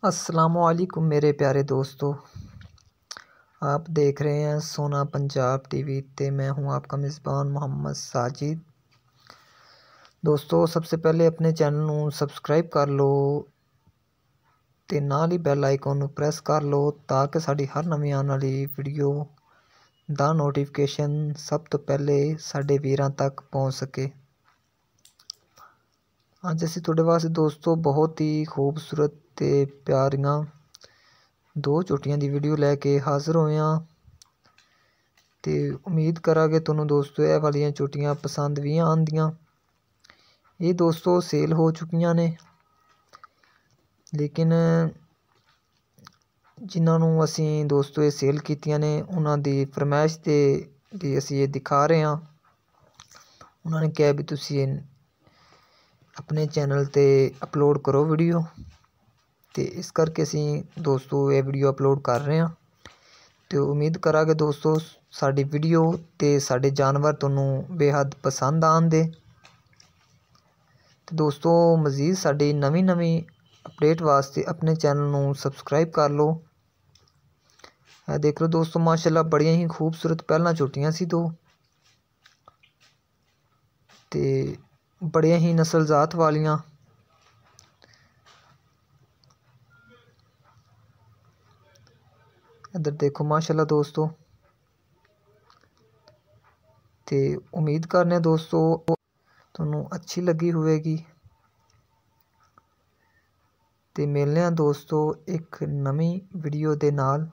अस्सलामुअलैकुम मेरे प्यारे दोस्तों। आप देख रहे हैं सोना पंजाब टीवी ते मैं हूं आपका मेज़बान मोहम्मद साजिद। दोस्तों सबसे पहले अपने चैनल ਨੂੰ ਸਬਸਕ੍ਰਾਈਬ ਕਰ ਲਓ ਤੇ ਨਾਲ ਹੀ ਬੈਲ ਆਈਕਨ ਨੂੰ ਪ੍ਰੈਸ ਕਰ ਲਓ ਤਾਂ ਕਿ ਸਾਡੀ ਹਰ ਨਵੀਂ ਆਉਣ ਵਾਲੀ ਵੀਡੀਓ ਦਾ ਨੋਟੀਫਿਕੇਸ਼ਨ ਸਭ ਤੋਂ ਪਹਿਲੇ ਸਾਡੇ ਵੀਰਾਂ ਤੱਕ ਪਹੁੰਚ ਸਕੇ। ਅੱਜ ਅਸੀਂ ਤੁਹਾਡੇ ਵਾਸਤੇ ਦੋਸਤੋ ਬਹੁਤ ਹੀ ਖੂਬਸੂਰਤ ਤੇ ਪਿਆਰੀਆਂ ਦੋ ਝੋਟੀਆਂ ਦੀ ਵੀਡੀਓ ਲੈ ਕੇ ਹਾਜ਼ਰ ਹੋਏ ਹਾਂ ਤੇ ਉਮੀਦ ਕਰਾਂਗੇ ਤੁਹਾਨੂੰ ਦੋਸਤੋ ਇਹ ਵਾਲੀਆਂ ਝੋਟੀਆਂ ਪਸੰਦ ਵੀ ਆਉਂਦੀਆਂ। ਇਹ ਦੋਸਤੋ ਸੇਲ ਹੋ ਚੁੱਕੀਆਂ ਨੇ, ਲੇਕਿਨ ਜਿਨ੍ਹਾਂ ਨੂੰ ਅਸੀਂ ਦੋਸਤੋ ਇਹ ਸੇਲ ਕੀਤੀਆਂ ਨੇ ਉਹਨਾਂ ਦੀ ਫਰਮਾਇਸ਼ ਤੇ ਵੀ ਅਸੀਂ ਇਹ ਦਿਖਾ ਰਹੇ ਹਾਂ। ਉਹਨਾਂ ਨੇ ਕਿਹਾ ਵੀ ਤੁਸੀਂ अपने चैनल ते अपलोड करो वीडियो, तो इस करके असी दोस्तों ये वीडियो अपलोड कर रहे हैं। तो उम्मीद करांगे दोस्तों साडी वीडियो ते साडे जानवर तुहानूं बेहद पसंद आउंदे। तो दोस्तों मज़ीद साडी नवीं अपडेट वास्ते अपने चैनल नूं सबसक्राइब कर लो। देख लो दोस्तों माशाल्लाह बड़ियां ही खूबसूरत पहलां झोटियां सी दो ते बड़े ही नस्लजात वालियां। इधर देखो माशाल्लाह दोस्तों, ते उम्मीद करने दोस्तों तुहानूं अच्छी लगी होएगी। ते मिलने दोस्तों एक नवीं वीडियो दे नाल।